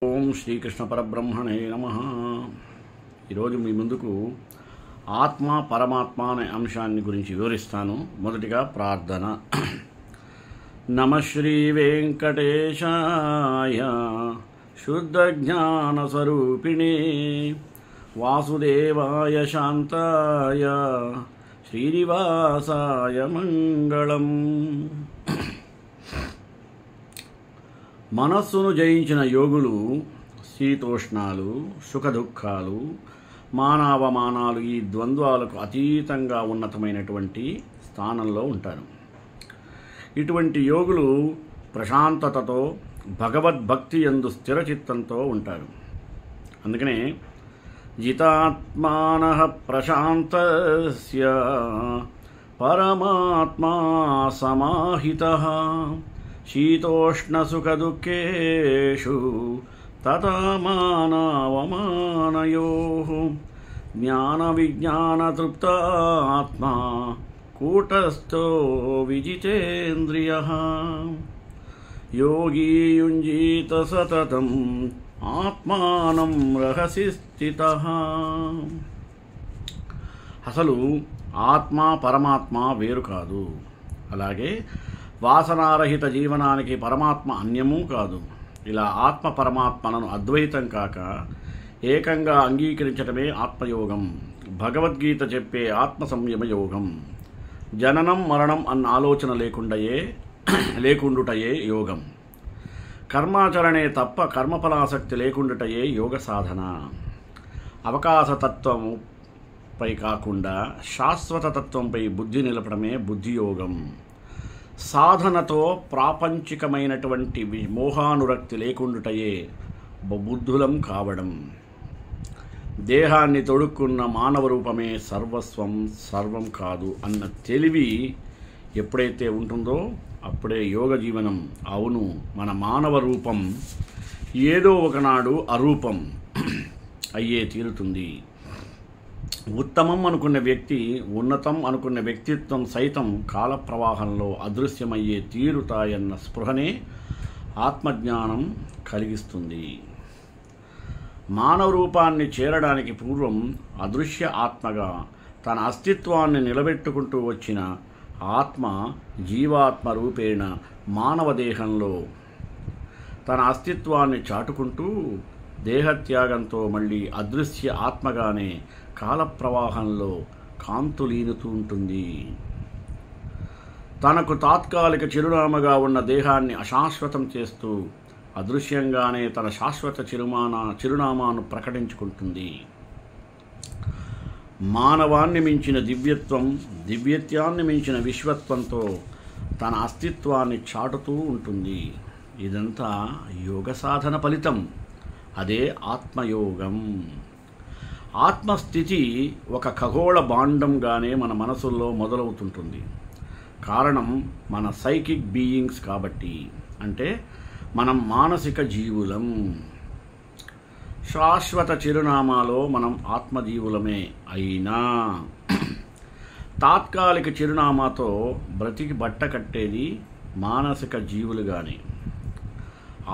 ఓం శ్రీకృష్ణ పరబ్రహ్మణే నమః. ఈరోజు మీ ముందుకు ఆత్మ పరమాత్మ అనే అంశాన్ని గురించి వివరిస్తాను. మొదటిగా ప్రార్థన. నమః శ్రీ వెంకటేశాయ శుద్ధ జ్ఞాన స్వరూపిణే వాసుదేవాయ శాంతాయ శ్రీనివాసాయ మంగళం. మనస్సును జయించిన యోగులు శీతోష్ణాలు, సుఖదుఖాలు, మానావమానాలు ఈ ద్వంద్వాలకు అతీతంగా ఉన్నతమైనటువంటి స్థానంలో ఉంటారు. ఇటువంటి యోగులు ప్రశాంతతతో భగవద్భక్తి యందు స్థిరచిత్తంతో ఉంటారు. అందుకనే జితాత్మానః ప్రశాంతస్య పరమాత్మా సమాహితః శీతోష్ణసుఖదుఃఖేషు తథా మానావమానయోః జ్ఞానవిజ్ఞానతృప్తాత్మా కూటస్థో విజితేంద్రియః యోగీ యుంజీత సతతం ఆత్మానం రహసి స్థితః. అసలు ఆత్మ పరమాత్మ వేరు కాదు. అలాగే వాసనారహిత జీవనానికి పరమాత్మ అన్యమూ కాదు. ఇలా ఆత్మ పరమాత్మలను అద్వైతం కాక ఏకంగా అంగీకరించటమే ఆత్మయోగం. భగవద్గీత చెప్పే ఆత్మ సంయమ యోగం. జననం మరణం అన్న ఆలోచన లేకుండుటయే యోగం. కర్మాచరణే తప్ప కర్మఫలాసక్తి లేకుండుటయే యోగ సాధన. అవకాశతత్వంపై కాకుండా శాశ్వత తత్వంపై బుద్ధి నిలపడమే బుద్ధియోగం. సాధనతో ప్రాపంచికమైనటువంటి మోహానురక్తి లేకుండుటయే బుద్ధులం కావడం. దేహాన్ని తొడుక్కున్న మానవ రూపమే సర్వస్వం, సర్వం కాదు అన్న తెలివి ఎప్పుడైతే ఉంటుందో అప్పుడే యోగ జీవనం. అవును, మన మానవ రూపం ఏదో ఒకనాడు అరూపం అయ్యే తీరుతుంది. ఉత్తమం అనుకున్న వ్యక్తి, ఉన్నతం అనుకున్న వ్యక్తిత్వం సైతం కాల ప్రవాహంలో అదృశ్యమయ్యే తీరుతాయన్న స్పృహనే ఆత్మజ్ఞానం కలిగిస్తుంది. మానవ రూపాన్ని చేరడానికి పూర్వం అదృశ్య ఆత్మగా తన అస్తిత్వాన్ని నిలబెట్టుకుంటూ వచ్చిన ఆత్మ జీవాత్మ రూపేణ మానవ దేహంలో తన అస్తిత్వాన్ని చాటుకుంటూ దేహత్యాగంతో మళ్ళీ అదృశ్య ఆత్మగానే కాల ప్రవాహంలో కాంతులీనుతూ ఉంటుంది. తనకు తాత్కాలిక చిరునామాగా ఉన్న దేహాన్ని అశాశ్వతం చేస్తూ అదృశ్యంగానే తన శాశ్వత చిరునామాను ప్రకటించుకుంటుంది. మానవాన్ని మించిన దివ్యత్వం, దివ్యత్వాన్ని మించిన విశ్వత్వంతో తన అస్తిత్వాన్ని చాటుతూ ఉంటుంది. ఇదంతా యోగ సాధన ఫలితం. అదే ఆత్మయోగం. ఆత్మస్థితి ఒక ఖగోళ భాండంగానే మన మనసుల్లో మొదలవుతుంటుంది. కారణం మన సైకిక్ బీయింగ్స్ కాబట్టి. అంటే మనం మానసిక జీవులం. శాశ్వత చిరునామాలో మనం ఆత్మజీవులమే అయినా తాత్కాలిక చిరునామాతో బ్రతికి బట్ట కట్టేది మానసిక జీవులుగానే.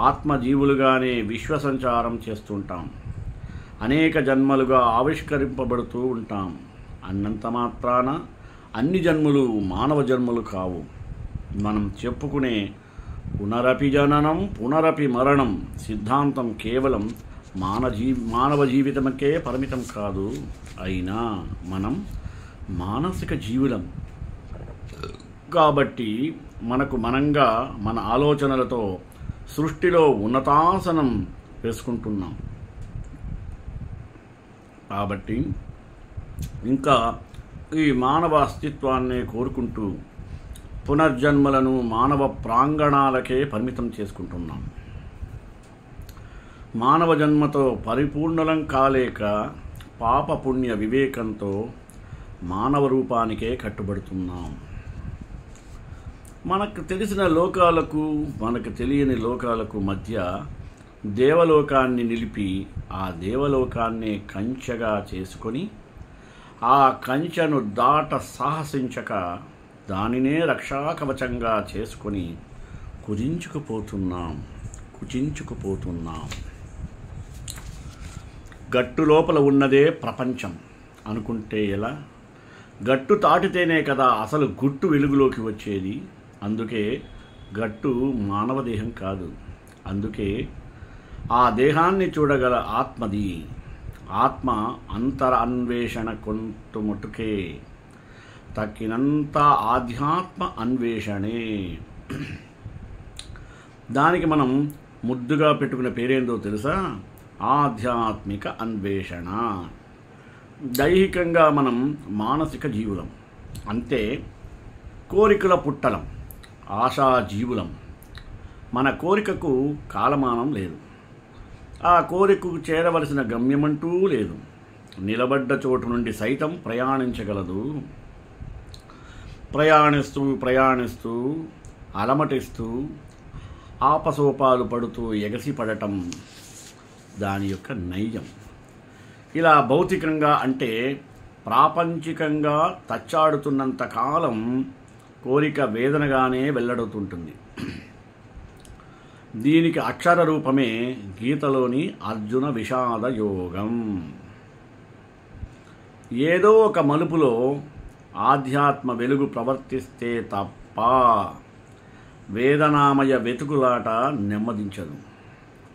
ఆత్మజీవులుగానే విశ్వ సంచారం చేస్తుంటాం. అనేక జన్మలుగా ఆవిష్కరింపబడుతూ ఉంటాం. అన్నంత మాత్రాన అన్ని జన్మలు మానవ జన్మలు కావు. మనం చెప్పుకునే పునరపి జననం పునరపి మరణం సిద్ధాంతం కేవలం మానవ జీవితమకే పరిమితం కాదు. అయినా మనం మానసిక జీవులం కాబట్టి మనకు మనంగా మన ఆలోచనలతో సృష్టిలో ఉన్నతాసనం వేసుకుంటున్నాం. కాబట్టి ఇంకా ఈ మానవ అస్తిత్వాన్ని కోరుకుంటూ పునర్జన్మలను మానవ ప్రాంగణాలకే పరిమితం చేసుకుంటున్నాం. మానవ జన్మతో పరిపూర్ణలం కాలేక పాపపుణ్య వివేకంతో మానవ రూపానికే కట్టుబడుతున్నాం. మనకు తెలిసిన లోకాలకు మనకు తెలియని లోకాలకు మధ్య దేవలోకాన్ని నిలిపి ఆ దేవలోకాన్నే కంచెగా చేసుకొని ఆ కంచెను దాట సాహసించక దానినే రక్షాకవచంగా చేసుకొని కుచించుకుపోతున్నాం. గట్టు లోపల ఉన్నదే ప్రపంచం అనుకుంటే ఎలా? గట్టు తాటితేనే కదా అసలు గుట్టు వెలుగులోకి వచ్చేది. అందుకే గట్టు మానవ దేహం కాదు. అందుకే ఆ దేహాన్ని చూడగల ఆత్మది. ఆత్మ అంతర అన్వేషణ కొంటుముటుకే, తక్కినంత ఆధ్యాత్మ అన్వేషణే. దానికి మనం ముద్దుగా పెట్టుకునే పేరేందో తెలుసా? ఆధ్యాత్మిక అన్వేషణ. దైహికంగా మనం మానసిక జీవులం, అంతే. కోరికల పుట్టలం, ఆశా జీవులం. మన కోరికకు కాలమానం లేదు. ఆ కోరికకు చేరవలసిన గమ్యమంటూ లేదు. నిలబడ్డ చోటు నుండి సైతం ప్రయాణించగలదు. ప్రయాణిస్తూ ప్రయాణిస్తూ అలమటిస్తూ ఆపసోపాలు పడుతూ ఎగసిపడటం దాని యొక్క నైజం. ఇలా భౌతికంగా అంటే ప్రాపంచికంగా తచ్చాడుతున్నంత కాలం కోరిక వేదనగానే వెల్లడుతుంటుంది. దీనికి అక్షర రూపమే గీతలోని అర్జున విషాద యోగం. ఏదో ఒక మలుపులో ఆధ్యాత్మ వెలుగు ప్రవర్తిస్తే తప్ప వేదనామయ వెతుకులాట నెమ్మదించదు.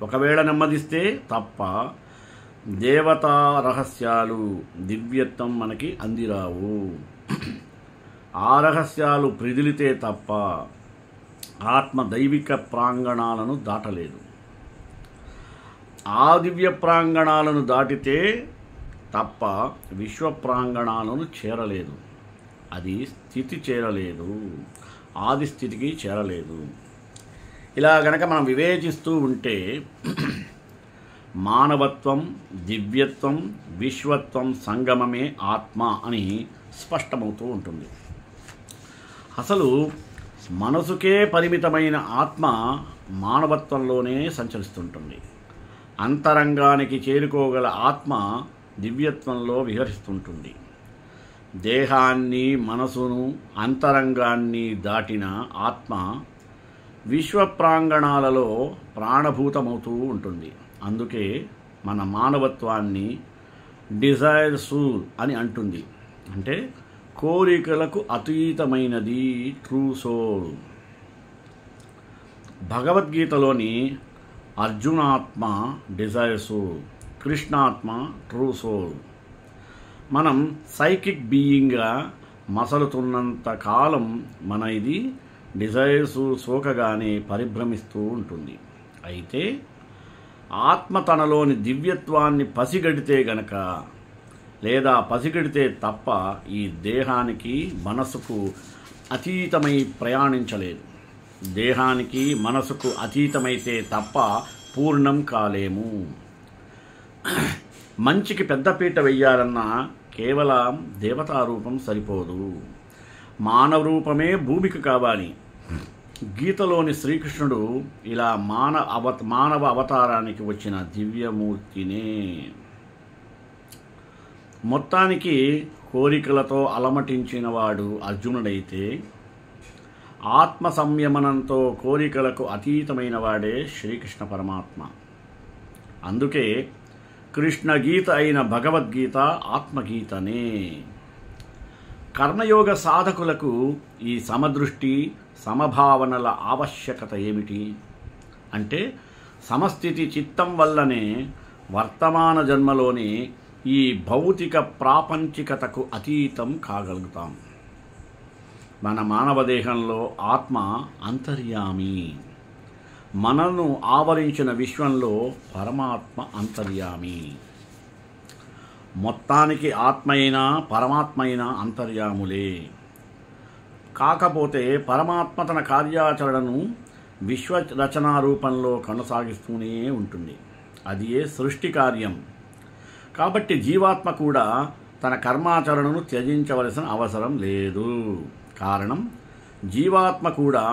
ఒకవేళ నెమ్మదిస్తే తప్ప దేవతా రహస్యాలు, దివ్యత్వం మనకి అందిరావు. ఆ రహస్యాలు ప్రిదిలితే తప్ప ఆత్మ దైవిక ప్రాంగణాలను దాటలేదు. ఆ దివ్య ప్రాంగణాలను దాటితే తప్ప విశ్వ ప్రాంగణాలను చేరలేదు. అది స్థితి చేరలేదు, ఆది స్థితికి చేరలేదు. ఇలా గనక మనం వివేచిస్తూ ఉంటే మానవత్వం, దివ్యత్వం, విశ్వత్వం సంగమమే ఆత్మ అని స్పష్టమవుతూ ఉంటుంది. అసలు మనసుకే పరిమితమైన ఆత్మ మానవత్వంలోనే సంచరిస్తుంటుంది. అంతరంగానికి చేరుకోగల ఆత్మ దివ్యత్వంలో విహరిస్తుంటుంది. దేహాన్ని, మనసును, అంతరంగాన్ని దాటిన ఆత్మ విశ్వ ప్రాంగణాలలో ప్రాణభూతమవుతూ ఉంటుంది. అందుకే మన మానవత్వాన్ని డిజైర్ సోల్ అని అంటుంది. అంటే కోరికలకు అతీతమైనది ట్రూ సోల్. భగవద్గీతలోని అర్జునాత్మ డిజైర్ సోల్, కృష్ణాత్మ ట్రూ సోల్. మనం సైకిక్ బీయింగ్గా మసలుతున్నంత కాలం మన ఇది డిజైర్ సోల్ సోకగానే పరిభ్రమిస్తూ ఉంటుంది. అయితే ఆత్మ తనలోని దివ్యత్వాన్ని పసిగడితే గనక, లేదా పసిగడితే తప్ప ఈ దేహానికి, మనసుకు అతీతమై ప్రయాణించలేదు. దేహానికి, మనసుకు అతీతమైతే తప్ప పూర్ణం కాలేము. మంచికి పెద్దపీట వెయ్యాలన్నా కేవలం దేవతారూపం సరిపోదు, మానవ రూపమే భూమికి కావాలి. గీతలోని శ్రీకృష్ణుడు ఇలా మానవ అవతారానికి వచ్చిన దివ్యమూర్తినే. మొత్తానికి కోరికలతో అలమటించినవాడు అర్జునుడైతే, ఆత్మ సంయమనంతో కోరికలకు అతీతమైన వాడే శ్రీకృష్ణ పరమాత్మ. అందుకే కృష్ణ గీత అయిన భగవద్గీత ఆత్మగీతనే. కర్మయోగ సాధకులకు ఈ సమదృష్టి, సమభావనల ఆవశ్యకత ఏమిటి అంటే, సమస్థితి చిత్తం వల్లనే వర్తమాన జన్మలోని ఈ భౌతిక ప్రాపంచికతకు అతీతం కాగలుగుతాం. మన మానవ దేహంలో ఆత్మ అంతర్యామి. మనను ఆవరించిన విశ్వంలో పరమాత్మ అంతర్యామి. మొత్తానికి ఆత్మైనా పరమాత్మైనా అంతర్యాములే. కాకపోతే పరమాత్మ తన కార్యాచరణను విశ్వ రచనా రూపంలో కొనసాగిస్తూనే ఉంటుంది. అది సృష్టి కార్యం. కాబట్టి జీవాత్మ కూడా తన కర్మాచరణను త్యజించవలసిన అవసరం లేదు. కారణం, జీవాత్మ కూడా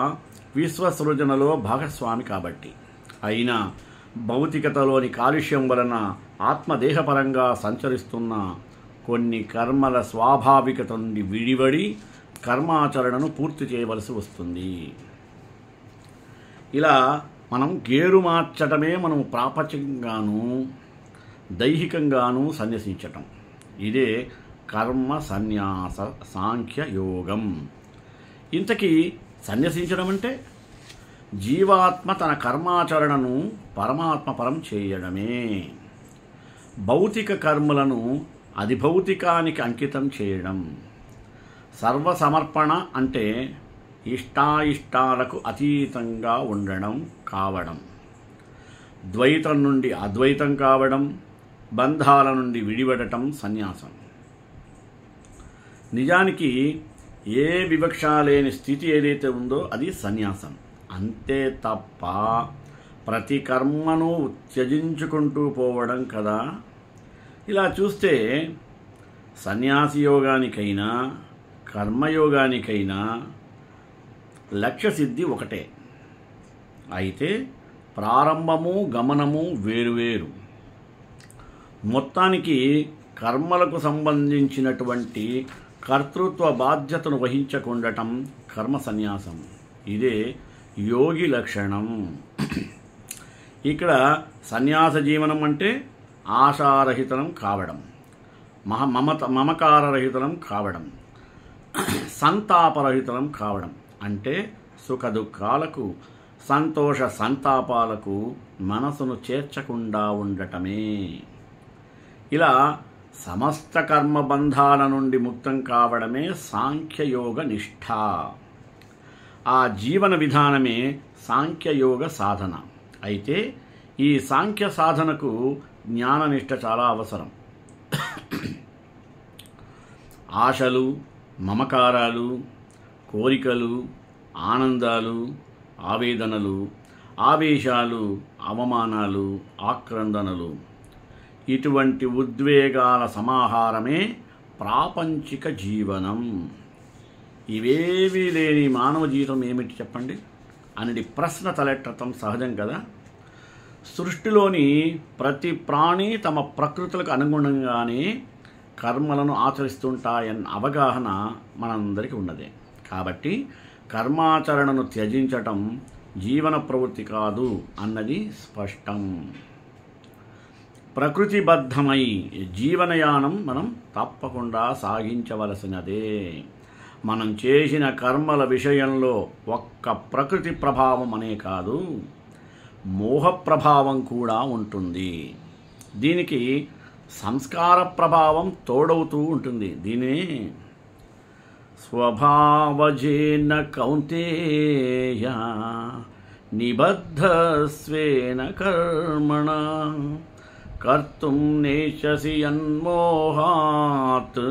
విశ్వసృజనలో భాగస్వామి కాబట్టి. అయినా భౌతికతలోని కాలుష్యం వలన ఆత్మదేహపరంగా సంచరిస్తున్న కొన్ని కర్మల స్వాభావికత నుండి విడివడి కర్మాచరణను పూర్తి చేయవలసి వస్తుంది. ఇలా మనం గేరు మార్చటమే మనం ప్రాపంచికంగాను, దైహికంగానూ సన్యసించటం. ఇదే కర్మ సన్యాస సాంఖ్య యోగం. ఇంతకీ సన్యసించడం అంటే జీవాత్మ తన కర్మాచరణను పరమాత్మ పరం చేయడమే. భౌతిక కర్మలను అధిభౌతికానికి అంకితం చేయడం. సర్వసమర్పణ అంటే ఇష్టాయిష్టాలకు అతీతంగా ఉండడం కావడం. ద్వైతం నుండి అద్వైతం కావడం, బంధాల నుండి విడిపడటం సన్యాసం. నిజానికి ఏ వివక్ష లేని స్థితి ఏదైతే ఉందో అది సన్యాసం. అంతే తప్ప ప్రతి కర్మను త్యజించుకుంటూ పోవడం కదా. ఇలా చూస్తే సన్యాసి యోగానికైనా కర్మయోగానికైనా లక్ష్యసిద్ధి ఒకటే. అయితే ప్రారంభము గమనము వేరువేరు. మొత్తానికి కర్మలకు సంబంధించినటువంటి కర్తృత్వ బాధ్యతను వహించకుండటం కర్మ సన్యాసం. ఇదే యోగి లక్షణం. ఇక్కడ సన్యాస జీవనం అంటే ఆశారహితం కావడం, మమకారరహితం కావడం, సంతాపరహితం కావడం. అంటే సుఖ దుఃఖాలకు సంతోష సంతాపాలకు మనసును చేర్చకుండా ఉండటమే. ఇలా సమస్త కర్మబంధాల నుండి ముక్తం కావడమే సాంఖ్యయోగ నిష్ఠ. ఆ జీవన విధానమే సాంఖ్యయోగ సాధన. అయితే ఈ సాంఖ్య సాధనకు జ్ఞాననిష్ట చాలా అవసరం. ఆశలు, మమకారాలు, కోరికలు, ఆనందాలు, ఆవేదనలు, ఆవేశాలు, అవమానాలు, ఆక్రందనలు, ఇటువంటి ఉద్వేగాల సమాహారమే ప్రాపంచిక జీవనం. ఇవేవీ లేని మానవ జీవితం ఏమిటి చెప్పండి అనేది ప్రశ్న తలెట్టడం సహజం కదా. సృష్టిలోని ప్రతి ప్రాణి తమ ప్రకృతులకు అనుగుణంగానే కర్మలను ఆచరిస్తుంటాయన్న అవగాహన మనందరికీ ఉన్నదే. కాబట్టి కర్మాచరణను త్యజించటం జీవన ప్రవృత్తి కాదు అన్నది స్పష్టం. ప్రకృతిబద్ధమై జీవనయానం మనం తప్పకుండా సాగించవలసినదే. మనం చేసిన కర్మల విషయంలో ఒక్క ప్రకృతి ప్రభావం అనే కాదు, మోహ ప్రభావం కూడా ఉంటుంది. దీనికి సంస్కార ప్రభావం తోడవుతూ ఉంటుంది. దీనినే స్వభావజేన కౌంతేయ నిబద్ధస్వేన కర్మణ కర్తుం నేషసి యన్మోహాత్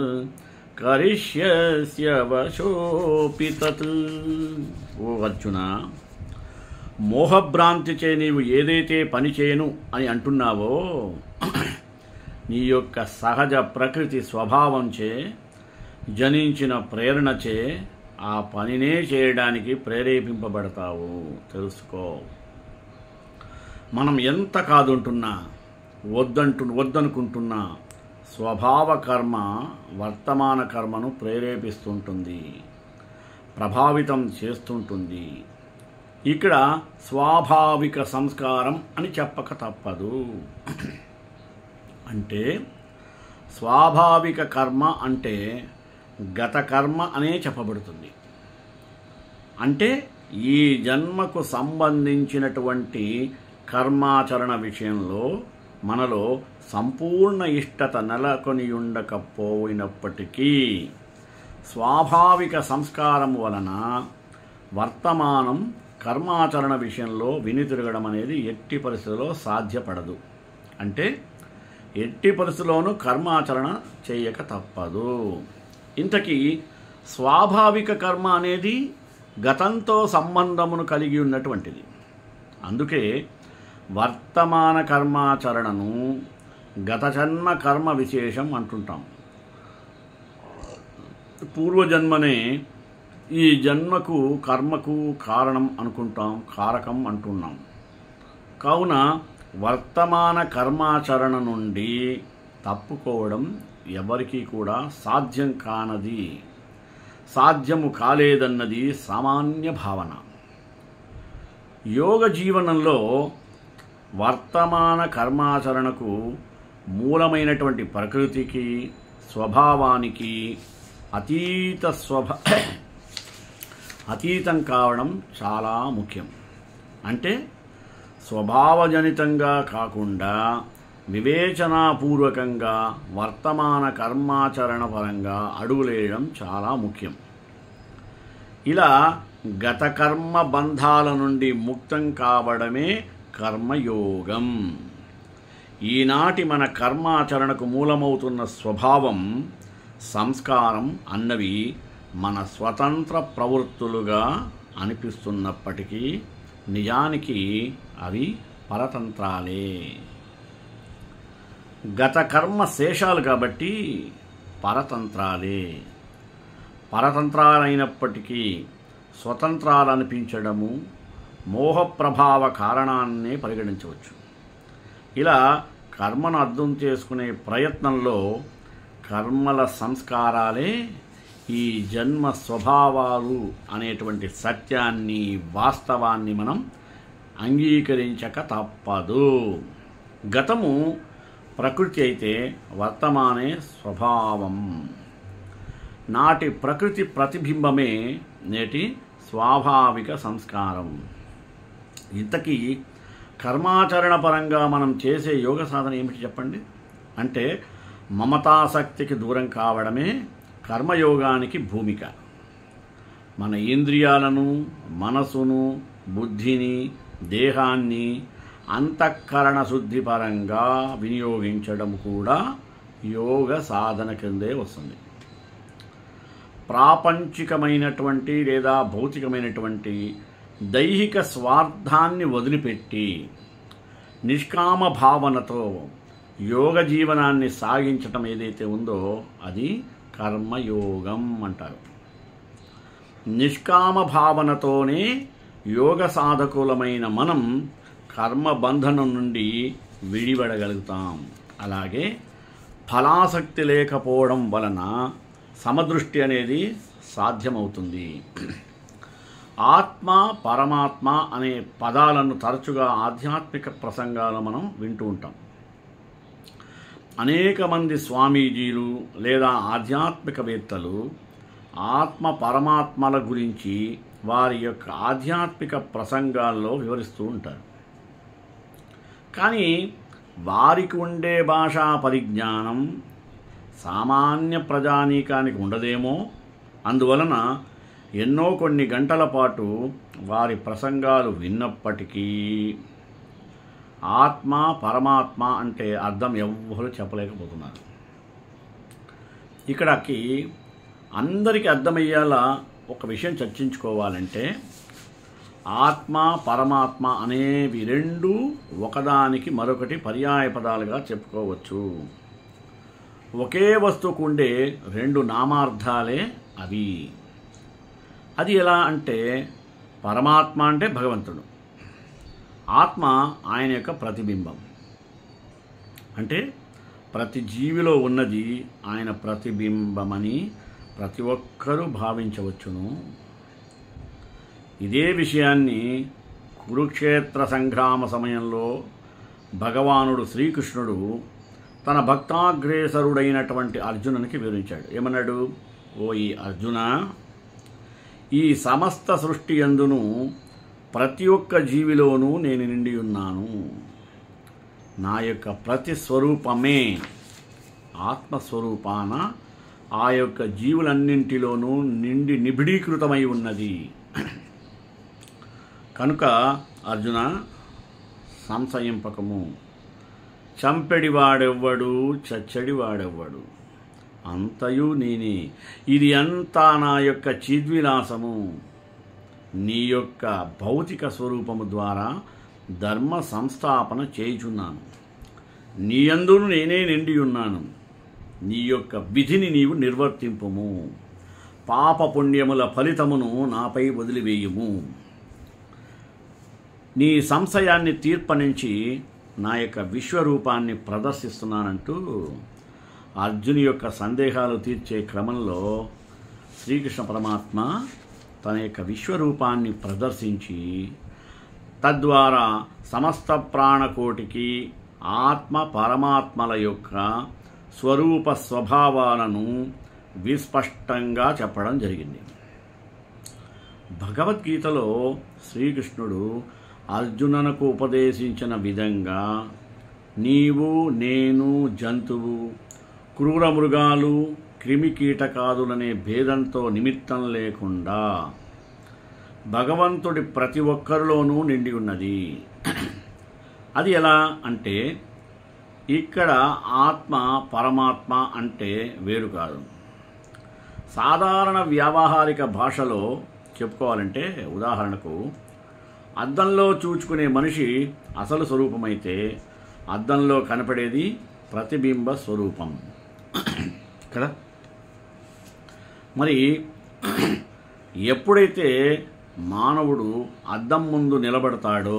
కరిష్యస్య వశోపి తత్. ఓ అర్జున, మోహభ్రాంతిచే నీవు ఏదైతే పని చేయను అని అంటున్నావో, నీ యొక్క సహజ ప్రకృతి స్వభావంచే జనించిన ప్రేరణచే ఆ పనినే చేయడానికి ప్రేరేపింపబడతావు. తెలుసుకో. మనం ఎంత కాదుంటున్నా, వద్దనుకుంటున్నా, స్వభావ కర్మ వర్తమాన కర్మను ప్రేరేపిస్తుంటుంది, ప్రభావితం చేస్తుంటుంది. ఇక్కడ స్వాభావిక సంస్కారం అని చెప్పక తప్పదు. అంటే స్వాభావిక కర్మ అంటే గత కర్మ అనే చెప్పబడుతుంది. అంటే ఈ జన్మకు సంబంధించినటువంటి కర్మాచరణ విషయంలో మనలో సంపూర్ణ ఇష్టత నెలకొని ఉండకపోయినప్పటికీ స్వాభావిక సంస్కారం వలన వర్తమానం కర్మాచరణ విషయంలో వినితిరగడం అనేది ఎట్టి పరిస్థితుల్లో సాధ్యపడదు. అంటే ఎట్టి పరిస్థితుల్లోనూ కర్మాచరణ చేయక తప్పదు. ఇంతకీ స్వాభావిక కర్మ అనేది గతంతో సంబంధమును కలిగి ఉన్నటువంటిది. అందుకే వర్తమాన కర్మాచరణను గత జన్మ కర్మ విశేషం అంటుంటాం. పూర్వజన్మనే ఈ జన్మకు కర్మకు కారణం అనుకుంటాం, కారకం అంటున్నాం. కావున వర్తమాన కర్మాచరణ నుండి తప్పుకోవడం ఎవరికీ కూడా సాధ్యం కానది, సాధ్యము కాలేదన్నది సామాన్య భావన. యోగ జీవనంలో వర్తమాన కర్మాచరణకు మూలమైనటువంటి ప్రకృతికి స్వభావానికి అతీతం కావడం చాలా ముఖ్యం. అంటే స్వభావజనితంగా కాకుండా వివేచనాపూర్వకంగా వర్తమాన కర్మాచరణ పరంగా అడుగులేయడం చాలా ముఖ్యం. ఇలా గత కర్మ బంధాల నుండి ముక్తం కావడమే కర్మయోగం. ఈనాటి మన కర్మాచరణకు మూలమవుతున్న స్వభావం, సంస్కారం అన్నవి మన స్వతంత్ర ప్రవృత్తులుగా అనిపిస్తున్నప్పటికీ నిజానికి అవి పరతంత్రాలే. గత కర్మ శేషాలు కాబట్టి పరతంత్రాలే. పరతంత్రాలైనప్పటికీ స్వతంత్రాలనిపించడము మోహప్రభావ కారణాన్నే పరిగణించవచ్చు. ఇలా కర్మను అర్థం చేసుకునే ప్రయత్నంలో కర్మల సంస్కారాలే ఈ జన్మ స్వభావాలు అనేటువంటి సత్యాన్ని, వాస్తవాన్ని మనం అంగీకరించక తప్పదు. గతము ప్రకృతి అయితే వర్తమానే స్వభావం. నాటి ప్రకృతి ప్రతిబింబమే నేటి స్వాభావిక సంస్కారం. ఇంతకీ కర్మాచరణ పరంగా మనం చేసే యోగ సాధన ఏమిటి చెప్పండి? అంటే మమతాసక్తికి దూరం కావడమే కర్మయోగానికి భూమిక. మన ఇంద్రియాలను, మనసును, బుద్ధిని, దేహాన్ని అంతఃకరణ శుద్ధి పరంగా వినియోగించడం కూడా యోగ సాధన కిందే వస్తుంది. ప్రాపంచికమైనటువంటి లేదా భౌతికమైనటువంటి దైహిక స్వార్థాన్ని వదిలిపెట్టి నిష్కామ భావనతో యోగ జీవనాన్ని సాగించటం ఏదైతే ఉందో అది కర్మయోగం అంటారు. నిష్కామ భావనతోనే యోగ సాధకులమైన మనం కర్మబంధనం నుండి విడిపడగలుగుతాం. అలాగే ఫలాసక్తి లేకపోవడం వలన సమదృష్టి అనేది సాధ్యమవుతుంది. ఆత్మ, పరమాత్మ అనే పదాలను తరచుగా ఆధ్యాత్మిక ప్రసంగాలు మనం వింటూ ఉంటాం. అనేక మంది స్వామీజీలు లేదా ఆధ్యాత్మికవేత్తలు ఆత్మ పరమాత్మల గురించి వారి యొక్క ఆధ్యాత్మిక ప్రసంగాల్లో వివరిస్తూ ఉంటారు. కానీ వారికి ఉండే భాషా పరిజ్ఞానం సామాన్య ప్రజానీకానికి ఉండదేమో. అందువలన కొన్ని గంటల పాటు వారి ప్రసంగాలు విన్నప్పటికీ ఆత్మ, పరమాత్మ అంటే అర్థం ఎవ్వరూ చెప్పలేకపోతున్నారు. ఇక్కడికి అందరికీ అర్థమయ్యేలా ఒక విషయం చర్చించుకోవాలంటే ఆత్మ, పరమాత్మ అనేవి రెండు ఒకదానికి మరొకటి పర్యాయ పదాలుగా చెప్పుకోవచ్చు. ఒకే వస్తువుకు ఉండే రెండు నామార్థాలే అవి. అది ఎలా అంటే పరమాత్మ అంటే భగవంతుడు, ఆత్మ ఆయన యొక్క ప్రతిబింబం. అంటే ప్రతి జీవిలో ఉన్నది ఆయన ప్రతిబింబమని ప్రతి ఒక్కరూ భావించవచ్చును. ఇదే విషయాన్ని కురుక్షేత్ర సంగ్రామ సమయంలో భగవానుడు శ్రీకృష్ణుడు తన భక్తాగ్రేసరుడైనటువంటి అర్జునునికి వివరించాడు. ఏమన్నాడు? ఓ ఈ అర్జున, ఈ సమస్త సృష్టి యందును ప్రతి ఒక్క జీవిలోనూ నేను నిండి ఉన్నాను. నా యొక్క ప్రతి స్వరూపమే ఆత్మస్వరూపాన ఆ యొక్క జీవులన్నింటిలోనూ నిండి నిబిడీకృతమై ఉన్నది. కనుక అర్జున, సంశయింపకము. చంపెడివాడెవ్వడు, చచ్చడివాడెవ్వడు, అంతయు నేనే. ఇది అంతా నా యొక్క చిద్విలాసము. నీ యొక్క భౌతిక స్వరూపము ద్వారా ధర్మ సంస్థాపన చేయుచున్నాను. నీ యందును నేనే నిండి ఉన్నాను. నీ యొక్క విధిని నీవు నిర్వర్తింపుము. పాప పుణ్యముల ఫలితమును నాపై వదిలివేయుము. నీ సంశయాన్ని తీర్పనించి నా యొక్క విశ్వరూపాన్ని ప్రదర్శిస్తున్నానంటూ అర్జుని యొక్క సందేహాలు తీర్చే క్రమంలో శ్రీకృష్ణ పరమాత్మ తన యొక్క విశ్వరూపాన్ని ప్రదర్శించి తద్వారా సమస్త ప్రాణకోటికి ఆత్మ పరమాత్మల యొక్క స్వరూప స్వభావాలను విస్పష్టంగా చెప్పడం జరిగింది. భగవద్గీతలో శ్రీకృష్ణుడు అర్జునునకు ఉపదేశించిన విధంగా నీవు, నేను, జంతువు, క్రూర మృగాలు, క్రిమికీటకాదులనే భేదంతో నిమిత్తం లేకుండా భగవంతుడి ప్రతి ఒక్కరిలోనూ నిండి ఉన్నది. అది ఎలా అంటే ఇక్కడ ఆత్మ పరమాత్మ అంటే వేరు కాదు. సాధారణ వ్యావహారిక భాషలో చెప్పుకోవాలంటే ఉదాహరణకు అద్దంలో చూచుకునే మనిషి అసలు స్వరూపమైతే అద్దంలో కనపడేది ప్రతిబింబ స్వరూపం కదా. మరి ఎప్పుడైతే మానవుడు అద్దం ముందు నిలబడతాడో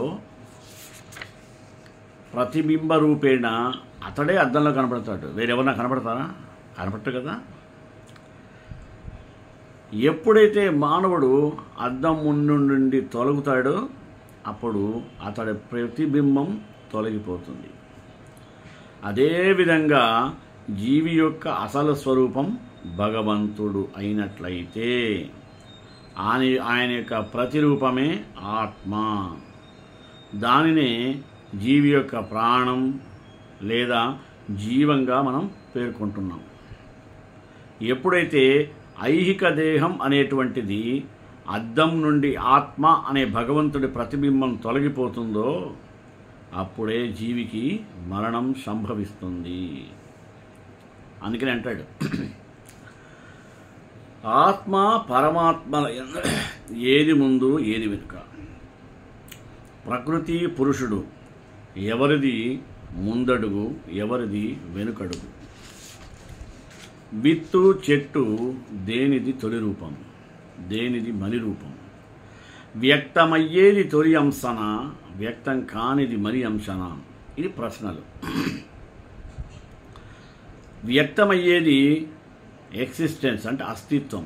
ప్రతిబింబ రూపేణ అతడే అద్దంలో కనపడతాడు. వేరెవరన్నా కనపడతారా? కనపడరు కదా. ఎప్పుడైతే మానవుడు అద్దం ముందు నుండి తొలగుతాడో అప్పుడు అతడి ప్రతిబింబం తొలగిపోతుంది. అదేవిధంగా జీవి యొక్క అసలు స్వరూపం భగవంతుడు అయినట్లయితే ఆయన యొక్క ప్రతిరూపమే ఆత్మ. దానినే జీవి యొక్క ప్రాణం లేదా జీవంగా మనం పేర్కొంటున్నాం. ఎప్పుడైతే ఐహిక దేహం అనేటువంటిది అద్దం నుండి ఆత్మ అనే భగవంతుడి ప్రతిబింబం తొలగిపోతుందో అప్పుడే జీవికి మరణం సంభవిస్తుంది. అందుకని అంటాడు ఆత్మ పరమాత్మల ఏది ముందు ఏది వెనుక, ప్రకృతి పురుషుడు ఎవరిది ముందడుగు ఎవరిది వెనుకడుగు, విత్తు చెట్టు దేనిది తొలి రూపం దేనిది మలి రూపం, వ్యక్తమయ్యేది తొలి అంశన వ్యక్తం కానిది మరి అంశన. ఇది ప్రశ్నలు. వ్యక్తమయ్యేది ఎక్సిస్టెన్స్ అంటే అస్తిత్వం,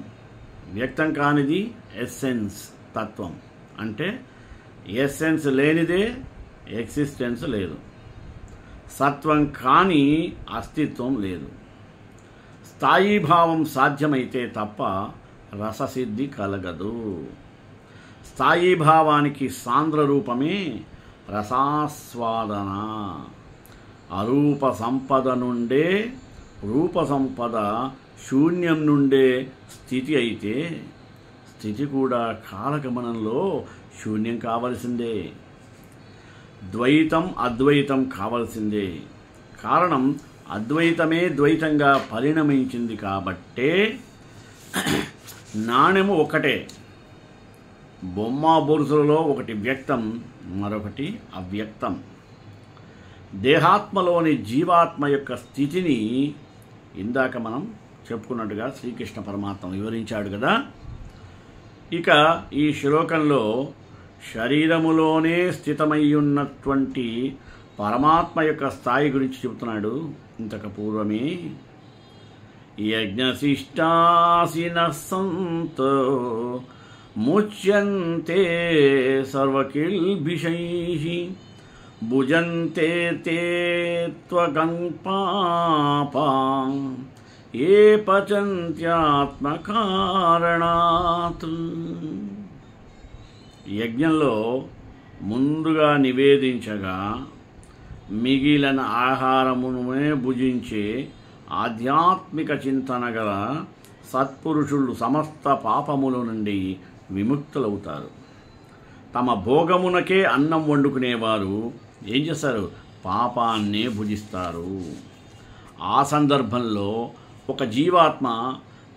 వ్యక్తం కానిది ఎస్సెన్స్ తత్వం. అంటే ఎస్సెన్స్ లేనిదే ఎక్సిస్టెన్స్ లేదు, సత్వం కాని అస్తిత్వం లేదు. స్థాయీభావం సాధ్యమైతే తప్ప రససిద్ధి కలగదు. స్థాయీభావానికి సాంద్ర రూపమే రసాస్వాదన. అరూప సంపద నుండే రూప సంపద, శూన్యం నుండే స్థితి అయితే స్థితి కూడా కాలగమనంలో శూన్యం కావలసిందే. ద్వైతం అద్వైతం కావలసిందే. కారణం అద్వైతమే ద్వైతంగా పరిణమించింది కాబట్టే నాణెము ఒకటే. బొమ్మ బొరుసులలో ఒకటి వ్యక్తం, మరొకటి అవ్యక్తం. దేహాత్మలోని జీవాత్మ యొక్క స్థితిని ఇందాక మనం చెప్పుకున్నట్టుగా శ్రీకృష్ణ పరమాత్మ వివరించాడు కదా. ఇక ఈ శ్లోకంలో శరీరములోనే స్థితమై ఉన్నటువంటి పరమాత్మ యొక్క స్థాయి గురించి చెబుతున్నాడు. ఇంతకు పూర్వమే యజ్ఞశిష్టాసినః సంతో ముచ్యంతే సర్వకిల్బిషైః భుజంతే తే త్వగం పాపాం ఏ పచంత్యాత్మకారణాత్. యజ్ఞంలో ముందుగా నివేదించగా మిగిలిన ఆహారమునే భుజించే ఆధ్యాత్మిక చింతన గల సత్పురుషులు సమస్త పాపముల నుండి విముక్తులవుతారు. తమ భోగమునకే అన్నం వండుకునేవారు ఏం చేస్తారు? పాపాన్నే భుజిస్తారు. ఆ సందర్భంలో ఒక జీవాత్మ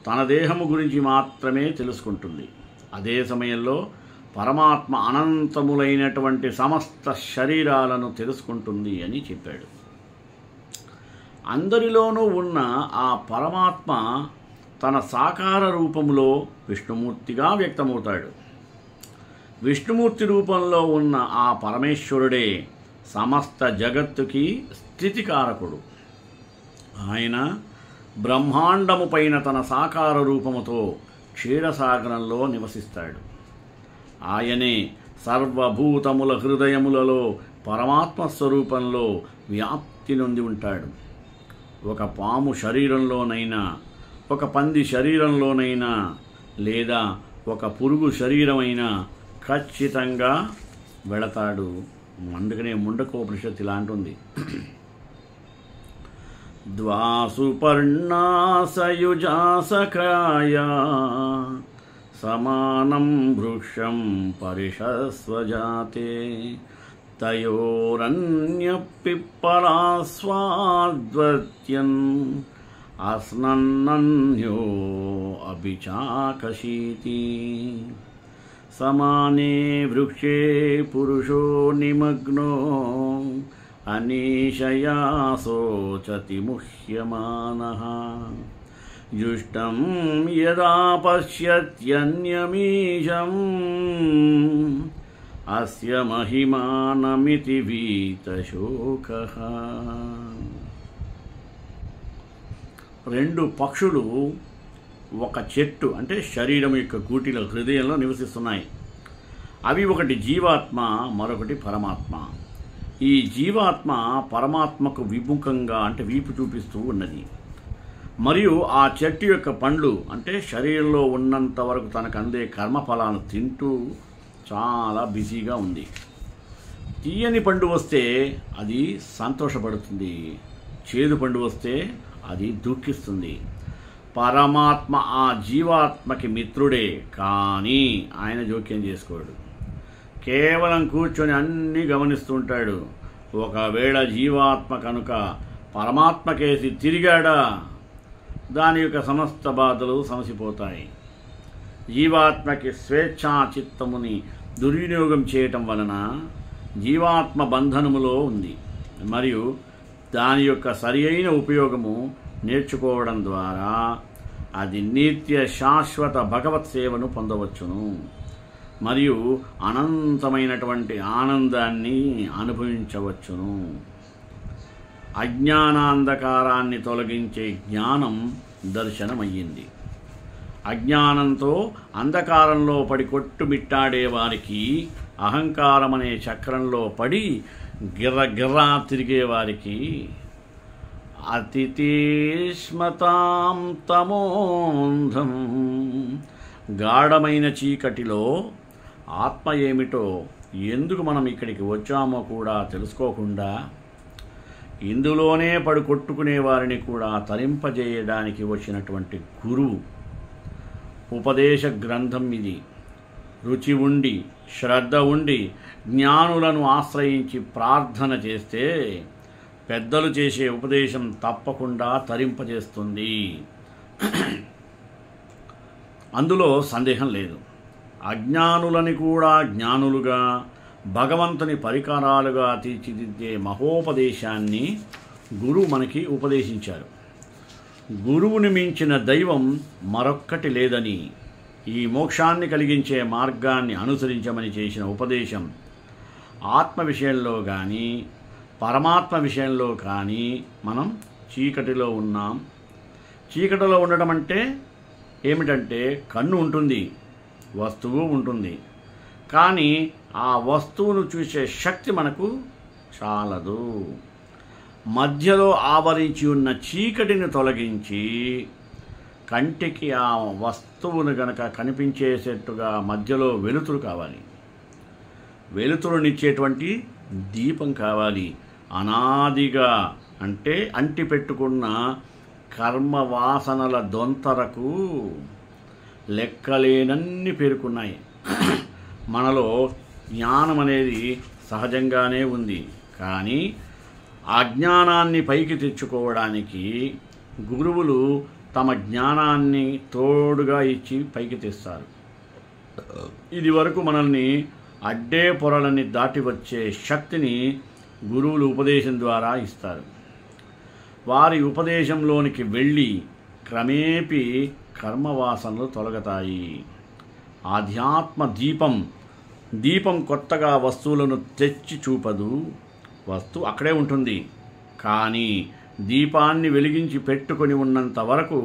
తన దేహము గురించి మాత్రమే తెలుసుకుంటుంది. అదే సమయంలో పరమాత్మ అనంతములైనటువంటి సమస్త శరీరాలను తెలుసుకుంటుంది అని చెప్పాడు. అందరిలోనూ ఉన్న ఆ పరమాత్మ తన సాకార రూపంలో విష్ణుమూర్తిగా వ్యక్తమవుతాడు. విష్ణుమూర్తి రూపంలో ఉన్న ఆ పరమేశ్వరుడే సమస్త జగత్తుకి స్థితికారకుడు. ఆయన బ్రహ్మాండము పైన తన సాకార రూపముతో క్షీరసాగరంలో నివసిస్తాడు. ఆయనే సర్వభూతముల హృదయములలో పరమాత్మ స్వరూపంలో వ్యాప్తి నొంది ఉంటాడు. ఒక పాము శరీరంలోనైనా, ఒక పంది శరీరంలోనైనా, లేదా ఒక పురుగు శరీరమైనా ఖచ్చితంగా వెళతాడు. అందుకనే ముండకోపనిషత్తు ఇలా అంటుంది, ద్వాసుపర్ణాసయుజాసకాయ సమానం వృక్షం పరిషస్వజాతే తయోరన్యపిప్పలాస్వాద్వత్యన్ అస్నన్నన్యో అభిచాకశీతి సమానే వృక్షే పురుషో నిమగ్నో అనీషయా శోచతి ముహ్యమానః జుష్టం యదా పశ్యత్యన్యమీశం అస్య మహిమానమితి వీతశోకః. రెండు పక్షులు ఒక చెట్టు అంటే శరీరం యొక్క గూటిలో హృదయంలో నివసిస్తున్నాయి. అవి ఒకటి జీవాత్మ, మరొకటి పరమాత్మ. ఈ జీవాత్మ పరమాత్మకు విముఖంగా అంటే వీపు చూపిస్తూ ఉన్నది. మరియు ఆ చెట్టు యొక్క పండ్లు అంటే శరీరంలో ఉన్నంత వరకు తనకు అందే కర్మఫలాలను తింటూ చాలా బిజీగా ఉంది. తీయని పండు వస్తే అది సంతోషపడుతుంది, చేదు పండు వస్తే అది దుఃఖిస్తుంది. పరమాత్మ ఆ జీవాత్మకి మిత్రుడే, కానీ ఆయన జోక్యం చేసుకోడు. కేవలం కూర్చొని అన్నీ గమనిస్తూ ఉంటాడు. ఒకవేళ జీవాత్మ కనుక పరమాత్మకేసి తిరిగాడా దాని యొక్క సమస్త బాధలు సమసిపోతాయి. జీవాత్మకి స్వేచ్ఛా చిత్తముని దుర్వినియోగం చేయటం వలన జీవాత్మ బంధనములో ఉంది. మరియు దాని యొక్క సరి అయిన ఉపయోగము నేర్చుకోవడం ద్వారా అది నిత్య శాశ్వత భగవత్ సేవను పొందవచ్చును మరియు అనంతమైనటువంటి ఆనందాన్ని అనుభవించవచ్చును. అజ్ఞానాంధకారాన్ని తొలగించే జ్ఞానం దర్శనమయ్యింది. అజ్ఞానంతో అంధకారంలో పడి కొట్టుమిట్టాడే వారికి, అహంకారం అనే చక్రంలో పడి గిర్రగిర్రా తిరిగేవారికి అతితీష్మతాం తమోంధం గాఢమైన చీకటిలో ఆత్మ ఏమిటో, ఎందుకు మనం ఇక్కడికి వచ్చామో కూడా తెలుసుకోకుండా ఇందులోనే పడి కొట్టుకునే వారిని కూడా తరింపజేయడానికి వచ్చినటువంటి గురువు ఉపదేశ గ్రంథం ఇది. రుచి ఉండి శ్రద్ధ ఉండి జ్ఞానులను ఆశ్రయించి ప్రార్థన చేస్తే పెద్దలు చేసే ఉపదేశం తప్పకుండా తరింపజేస్తుంది. అందులో సందేహం లేదు. అజ్ఞానులని కూడా జ్ఞానులుగా, భగవంతుని పరికరాలుగా తీర్చిదిద్దే మహోపదేశాన్ని గురువు మనకి ఉపదేశించారు. గురువుని మించిన దైవం మరొక్కటి లేదని, ఈ మోక్షాన్ని కలిగించే మార్గాన్ని అనుసరించమని చేసిన ఉపదేశం ఆత్మ విషయంలో కానీ పరమాత్మ విషయంలో కానీ మనం చీకటిలో ఉన్నాం. చీకటిలో ఉండడం అంటే ఏమిటంటే కన్ను ఉంటుంది, వస్తువు ఉంటుంది, కానీ ఆ వస్తువును చూసే శక్తి మనకు చాలదు. మధ్యలో ఆవరించి ఉన్న చీకటిని తొలగించి కంటికి ఆ వస్తువును గనక కనిపించేసేట్టుగా మధ్యలో వెలుతురు కావాలి. వెలుతురునిచ్చేటువంటి దీపం కావాలి. అనాదిగా అంటే అంటిపెట్టుకున్న కర్మవాసనల దొంతరకు లెక్కలేనన్ని పేరుకున్నాయి. మనలో జ్ఞానం అనేది సహజంగానే ఉంది, కానీ అజ్ఞానాన్ని పైకి తెచ్చుకోవడానికి గురువులు తమ జ్ఞానాన్ని తోడుగా ఇచ్చి పైకి తెస్తారు. ఇది వరకు మనల్ని అడ్డే పొరలని దాటి వచ్చే శక్తిని గురువులు ఉపదేశం ద్వారా ఇస్తారు. వారి ఉపదేశంలోనికి వెళ్ళి క్రమేపీ కర్మవాసనలు తొలగతాయి. ఆధ్యాత్మ దీపం కొత్తగా వస్తువులను తెచ్చి చూపదు. వస్తువు అక్కడే ఉంటుంది, కానీ దీపాన్ని వెలిగించి పెట్టుకొని ఉన్నంత వరకు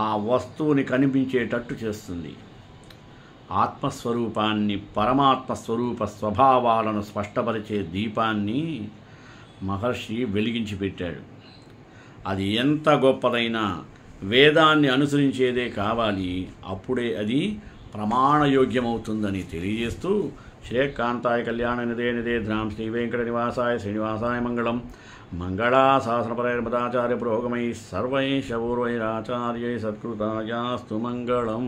ఆ వస్తువుని కనిపించేటట్టు చేస్తుంది. ఆత్మస్వరూపాన్ని, పరమాత్మ స్వరూప స్వభావాలను స్పష్టపరిచే దీపాన్ని మహర్షి వెలిగించి పెట్టాడు. అది ఎంత గొప్పదైనా వేదాన్ని అనుసరించేదే కావాలి, అప్పుడే అది ప్రమాణయోగ్యమవుతుందని తెలియజేస్తూ శ్రేయకాంతాయ కళ్యాణ నిదే నిదేధ్రాం శ్రీ వెంకట నివాసాయ శ్రీనివాసాయ మంగళం. మంగళాశాసనపరైర్మదాచార్య పురోగమై సర్వైః శౌర్వైరాచార్యై సత్కృతాయాస్తు మంగళం.